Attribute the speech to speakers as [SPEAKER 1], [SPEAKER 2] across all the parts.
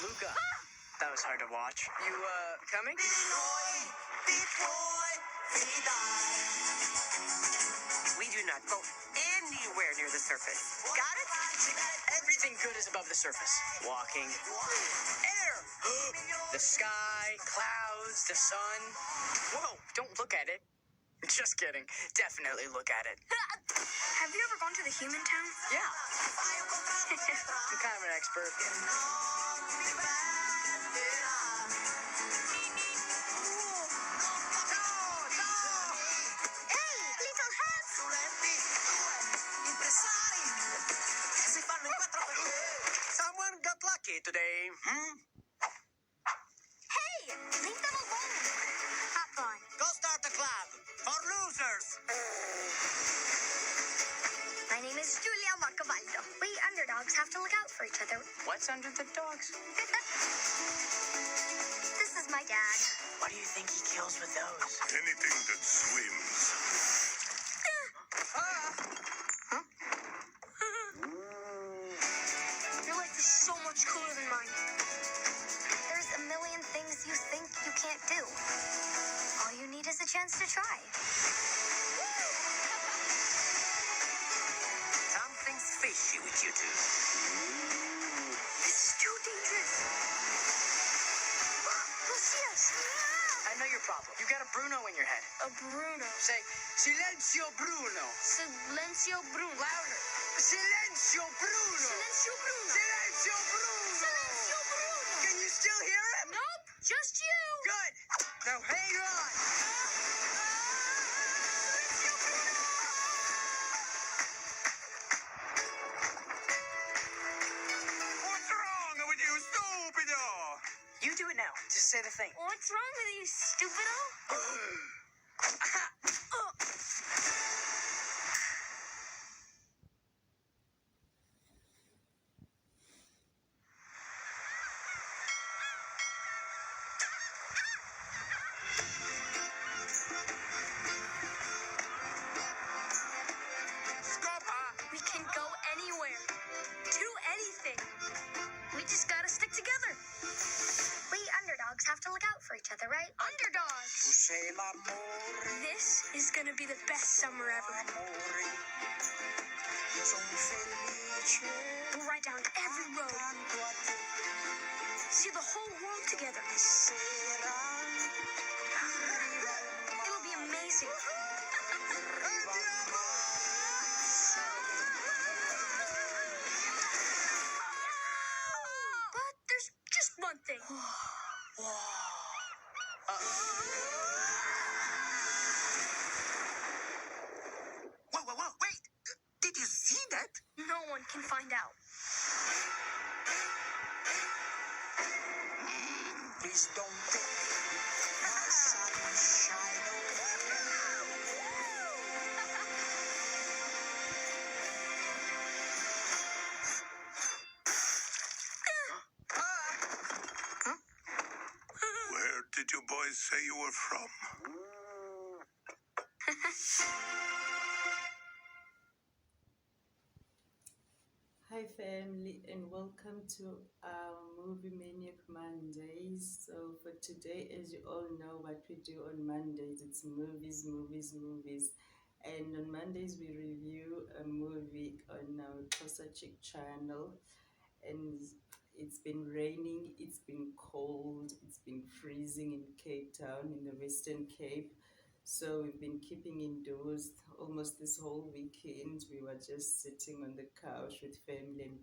[SPEAKER 1] Luca. That was hard to watch. You, coming?
[SPEAKER 2] We do not go anywhere near the surface. Got it?
[SPEAKER 1] Everything good is above the surface. Walking. Air! The sky, clouds, the sun. Whoa, don't look at it. Just kidding. Definitely look at it.
[SPEAKER 3] Have you ever gone to the human town?
[SPEAKER 1] Yeah. I'm kind of an expert.
[SPEAKER 3] Hey, little hats!
[SPEAKER 2] Someone got lucky today.
[SPEAKER 3] Hey, leave them alone. Hop on.
[SPEAKER 2] Go start a club for losers.
[SPEAKER 3] My name is Julia Marcavallo. We underdogs have to look out for each other.
[SPEAKER 1] What's under the dogs?
[SPEAKER 3] This is my dad.
[SPEAKER 1] What do you think he kills with those?
[SPEAKER 4] Anything that swims.
[SPEAKER 3] Your life is so much cooler than mine. There's a million things you think you can't do. All you need is a chance to try.
[SPEAKER 2] Something's fishy with you two.
[SPEAKER 3] This is too dangerous. They'll see us.
[SPEAKER 1] I know your problem. You got a Bruno in your head.
[SPEAKER 3] A Bruno.
[SPEAKER 1] Say, Silenzio Bruno.
[SPEAKER 3] Silencio Bruno.
[SPEAKER 1] Louder. Silenzio Bruno.
[SPEAKER 3] Silencio Bruno.
[SPEAKER 1] Silenzio Bruno.
[SPEAKER 3] Silencio Bruno.
[SPEAKER 1] Can you still hear him?
[SPEAKER 3] Nope, just you.
[SPEAKER 1] Good. Now hang on.
[SPEAKER 3] Silencio Bruno.
[SPEAKER 4] What's wrong with you, stupido?
[SPEAKER 1] You do it now. Just say the thing.
[SPEAKER 3] What's wrong with you, stupido? We can go anywhere. Do anything. We just gotta stick together. We underdogs have to look out for each other, right? Underdogs!
[SPEAKER 2] Tu sei l'amore,
[SPEAKER 3] This is gonna be the best summer ever.
[SPEAKER 2] amore. Io son felice.
[SPEAKER 3] We'll ride down every road,
[SPEAKER 2] Tanto a te
[SPEAKER 3] see the whole world together.
[SPEAKER 2] sera.
[SPEAKER 3] It'll be amazing. But there's just one thing.
[SPEAKER 2] Whoa, wait. Did you see that?
[SPEAKER 3] No one can find out.
[SPEAKER 2] Please don't take my sunshine away.
[SPEAKER 4] Where did you boys say you were from?
[SPEAKER 5] Hi family and welcome to our movie Maniac Mondays. So for today, as you all know what we do on Mondays, it's movies. And on Mondays we review a movie on our Tosa Chick channel. And it's been raining, it's been cold, it's been freezing in Cape Town, in the Western Cape. So we've been keeping indoors almost this whole weekend. We were just sitting on the couch with family and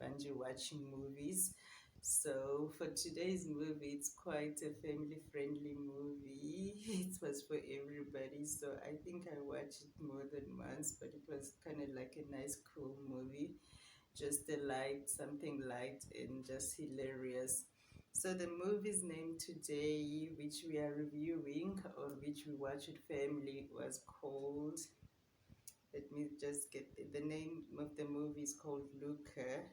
[SPEAKER 5] Banji watching movies. So for today's movie, it's quite a family-friendly movie. It was for everybody. So I think I watched it more than once, but it was kind of like a nice, cool movie. Just something light and just hilarious. So the movie's name today, which we are reviewing or which we watched with family, was called, let me just get the name of the movie is called Luca.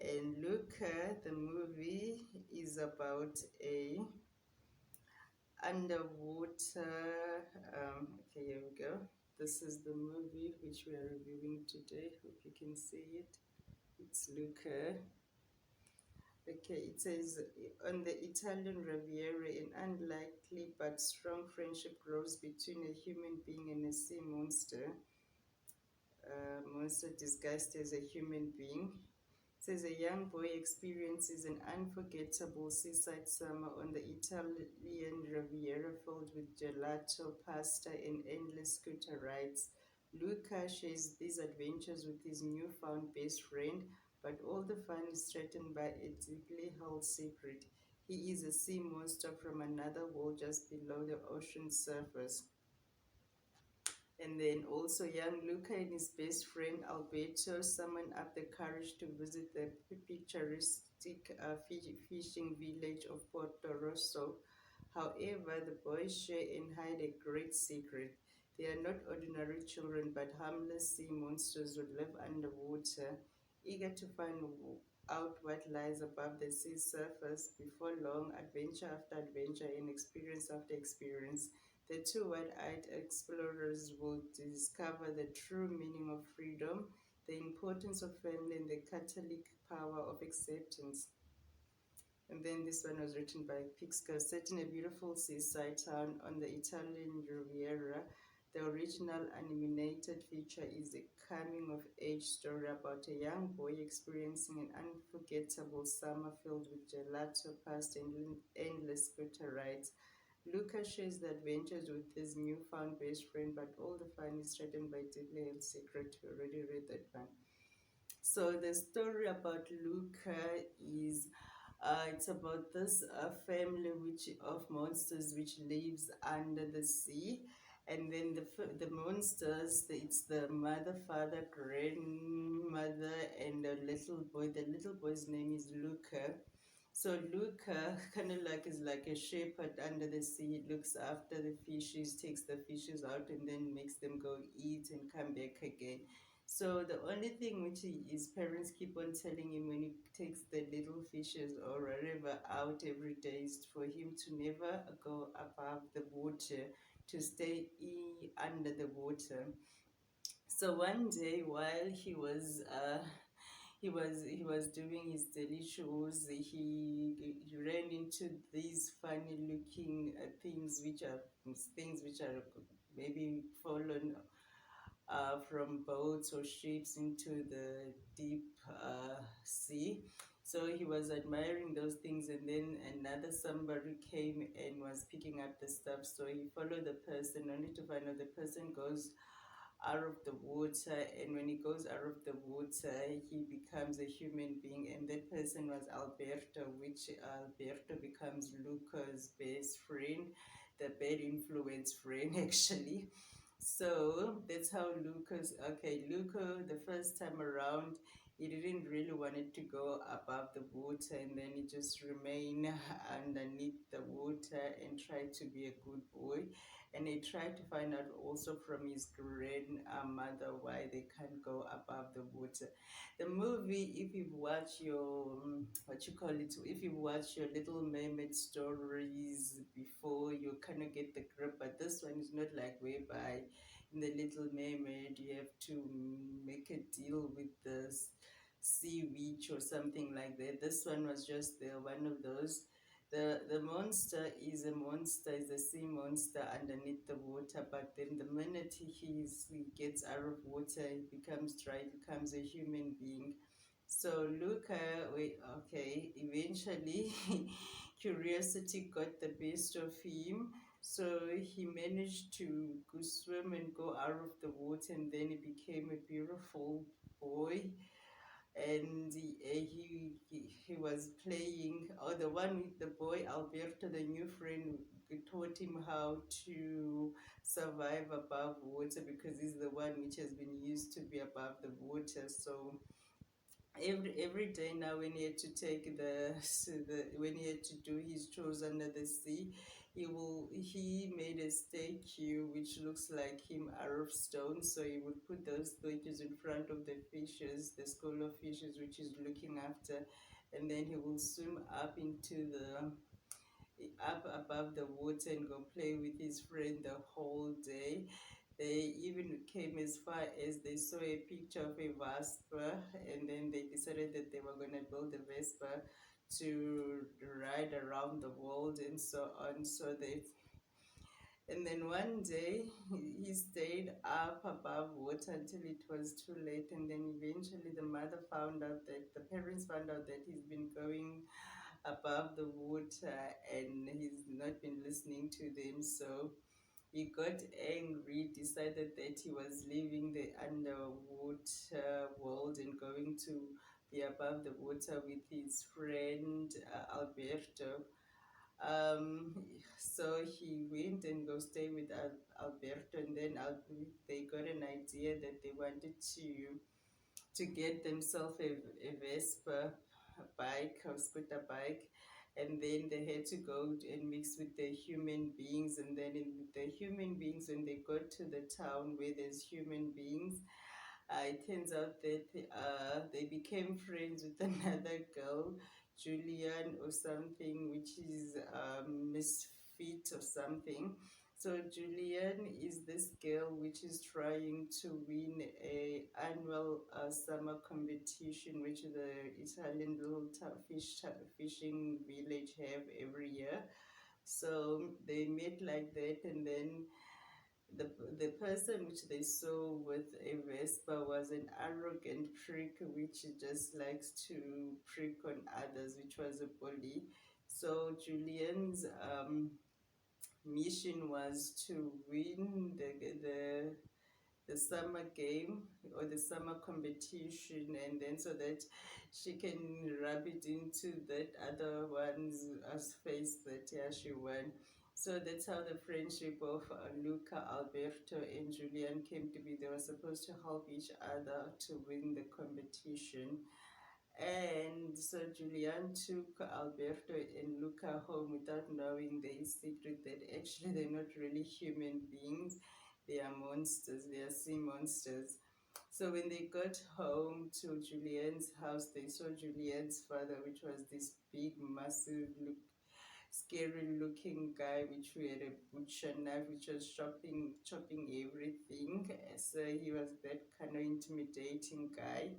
[SPEAKER 5] And Luca, the movie is about a underwater, okay, here we go. This is the movie which we are reviewing today. Hope you can see it. It's Luca. Okay, it says on the Italian Riviera, an unlikely but strong friendship grows between a human being and a sea monster. Monster disguised as a human being. It says a young boy experiences an unforgettable seaside summer on the Italian Riviera filled with gelato, pasta, and endless scooter rides. Luca shares these adventures with his newfound best friend, but all the fun is threatened by a deeply held secret. He is a sea monster from another world just below the ocean surface. And then also young Luca and his best friend Alberto summon up the courage to visit the picturesque fishing village of Porto Rosso. However, the boys share and hide a great secret. They are not ordinary children but harmless sea monsters who live underwater, eager to find out what lies above the sea surface. Before long, adventure after adventure and experience after experience, the two wide-eyed explorers will discover the true meaning of freedom, the importance of family, and the catalytic power of acceptance. And then this one was written by Pixco, set in a beautiful seaside town on the Italian Riviera. The original animated feature is a coming of age story about a young boy experiencing an unforgettable summer filled with gelato, pasta, and endless scooter rides. Lucas shares the adventures with his newfound best friend, but all the fun is threatened by deeply held secret. You already read that one. So the story about Luca is it's about this family which of monsters which lives under the sea, and then the monsters, it's the mother, father, grandmother, and the little boy. The little boy's name is Luca. So Luca kind of like is like a shepherd under the sea. He looks after the fishes, takes the fishes out, and then makes them go eat and come back again. So the only thing which his parents keep on telling him when he takes the little fishes or whatever out every day is for him to never go above the water, to stay under the water. So one day while he was doing his daily chores, he ran into these funny looking things which are maybe fallen from boats or ships into the deep sea. So he was admiring those things, and then another somebody came and was picking up the stuff. So he followed the person, only to find out the person goes out of the water, and when he goes out of the water he becomes a human being, and that person was Alberto, which Alberto becomes Luca's best friend, the bad influence friend actually. So that's how Luca, the first time around, he didn't really wanted to go above the water, and then he just remained underneath the water and tried to be a good boy. And he tried to find out also from his grandmother why they can't go above the water. The movie, if you've watched your what you call it, if you've watched your Little Mermaid stories before, you kind of get the grip. But this one is not like whereby in the Little Mermaid you have to make a deal with the sea witch or something like that. This one was just one of those. The monster is a monster, is a sea monster underneath the water, but then the minute he gets out of water, he becomes dry, he becomes a human being. So Luca, eventually curiosity got the best of him. So he managed to go swim and go out of the water, and then he became a beautiful boy. And he was playing, or the one with the boy Alberto, the new friend, taught him how to survive above water, because he's the one which has been used to be above the water. So every day now, when he had to take when he had to do his chores under the sea, he made a statue which looks like him out of stone. So he would put those statues in front of the fishes, the school of fishes which he's looking after, and then he will swim up above the water and go play with his friend the whole day. They even came as far as they saw a picture of a Vespa, and then they decided that they were going to build a Vespa to ride around the world and so on. And then one day he stayed up above water until it was too late. And then eventually the parents found out that he's been going above the water and he's not been listening to them. So he got angry, decided that he was leaving the underwater world and going to be above the water with his friend Alberto. Um, so he went and go stay with Alberto, and then they got an idea that they wanted to get themselves a Vespa bike or scooter bike, and then they had to go and mix with the human beings, and then with the human beings, when they got to the town where there's human beings, it turns out that they became friends with another girl, Julian or something, which is Misfit or something. So Julian is this girl which is trying to win a annual summer competition, which the Italian little fishing village have every year. So they met like that, and then the person which they saw with a Vespa was an arrogant prick which just likes to prick on others, which was a bully. So Julian's mission was to win the summer game or the summer competition, and then so that she can rub it into that other one's face that yeah, she won. So that's how the friendship of Luca, Alberto, and Julian came to be. They were supposed to help each other to win the competition. And so Julian took Alberto and Luca home without knowing their secret that actually they're not really human beings. They are monsters, they are sea monsters. So when they got home to Julian's house, they saw Julian's father, which was this big, massive, scary looking guy, which we had a butcher knife, which was chopping everything. So he was that kind of intimidating guy.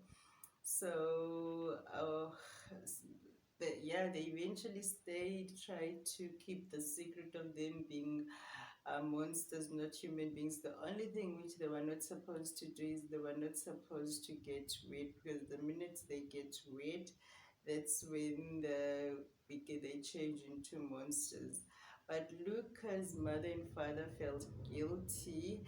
[SPEAKER 5] So, they eventually stayed, tried to keep the secret of them being monsters, not human beings. The only thing which they were not supposed to do is they were not supposed to get wet, because the minute they get wet, that's when they change into monsters. But Luca's mother and father felt guilty,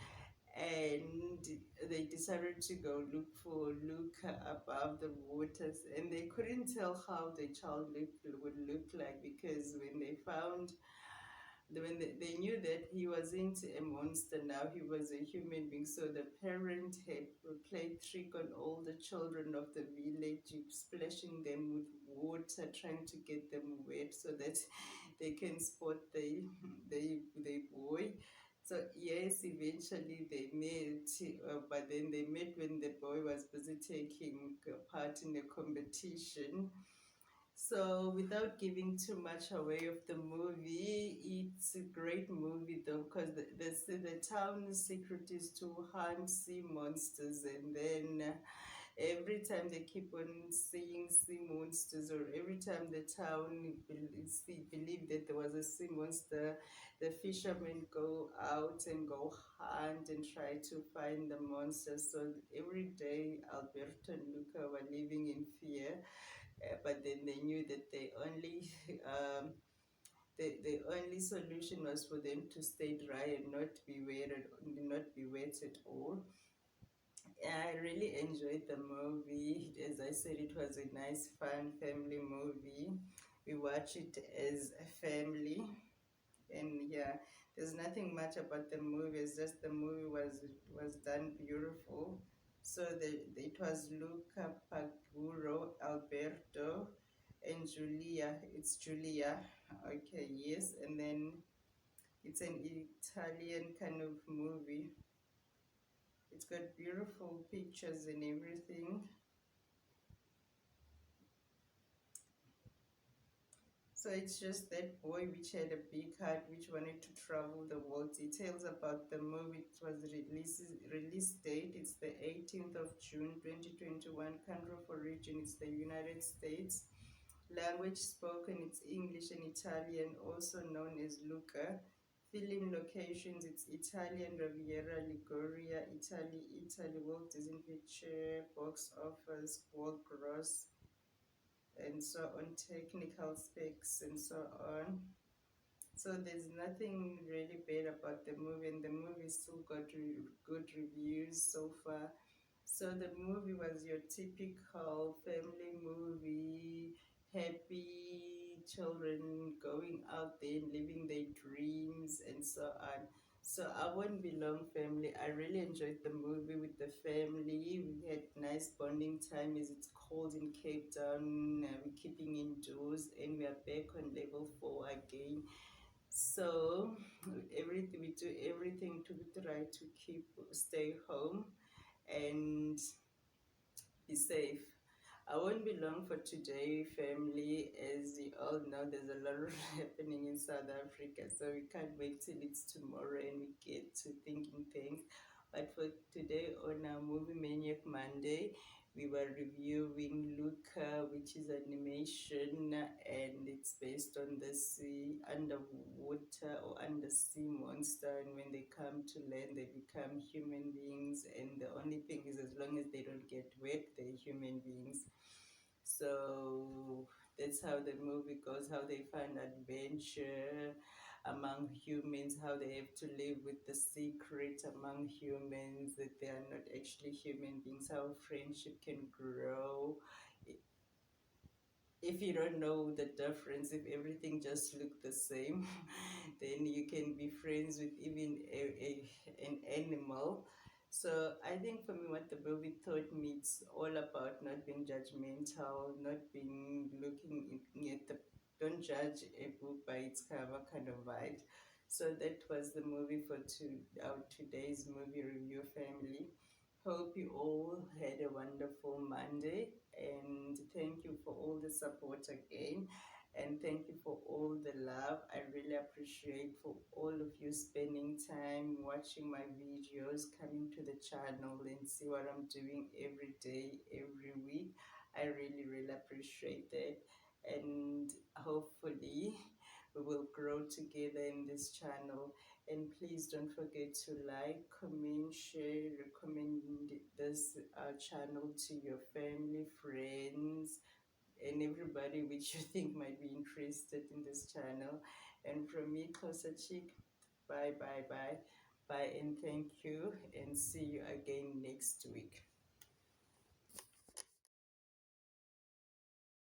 [SPEAKER 5] and they decided to go look for Luca above the waters, and they couldn't tell how the child would look like, because when they knew that he wasn't a monster now, he was a human being. So the parent had played trick on all the children of the village, splashing them with water, trying to get them wet so that they can spot the boy. So yes, eventually they met, but then they met when the boy was busy taking part in a competition. So without giving too much away of the movie, it's a great movie though, because the town's secret is to hunt sea monsters, and then every time they keep on seeing sea monsters, or every time the town believe that there was a sea monster, the fishermen go out and go hunt and try to find the monster. So every day Alberto and Luca were living in fear, but then they knew that the only solution was for them to stay dry and not be wet at all. I really enjoyed the movie. As I said, it was a nice, fun family movie. We watched it as a family, and yeah, there's nothing much about the movie. It's just the movie was done beautiful. So it was Luca Paguro, Alberto, and Julia. It's Julia. Okay, yes, and then it's an Italian kind of movie. It's got beautiful pictures and everything. So it's just that boy which had a big heart, which wanted to travel the world. Details about the movie. It was release date. It's the 18th of June 2021. Country of origin. It's the United States. Language spoken, it's English and Italian, also known as Luca. Film locations, it's Italian Riviera, Liguria, Italy, Walt Disney Picture, box office, world gross, and so on, technical specs, and so on. So there's nothing really bad about the movie, and the movie still got good reviews so far. So the movie was your typical family movie, happy children going out there and living their dreams and so on. So I won't be long, family. I really enjoyed the movie with the family. We had nice bonding time, as it's called in Cape Town. We're keeping indoors, and we are back on level 4 again. So everything we do, everything to try to stay home and be safe. I won't be long for today, family. As you all know, there's a lot happening in South Africa, so we can't wait till it's tomorrow and we get to thinking things. But for today, on our Movie Maniac Monday, we were reviewing Luca, which is animation, and it's based on the sea, underwater or undersea monster. And when they come to land, they become human beings. And the only thing is, as long as they don't get wet, they're human beings. So that's how the movie goes, how they find adventure among humans, how they have to live with the secret among humans that they are not actually human beings, how friendship can grow if you don't know the difference, if everything just look the same, then you can be friends with even an animal. So I think for me, what the movie taught me, it's all about not being judgmental, not being looking at the, don't judge a book by its cover kind of vibe. So that was the movie for our today's movie review, family. Hope you all had a wonderful Monday, and thank you for all the support again, and thank you for all the love. I really appreciate for all of you spending time watching my videos, coming to the channel and see what I'm doing every day, every week. I really, really appreciate that, and hopefully we will grow together in this channel. And please don't forget to like, comment, share, recommend this channel to your family, friends, and everybody which you think might be interested in this channel. And from me, Kosa Chick, bye, bye, bye, bye, and thank you, and see you again next week.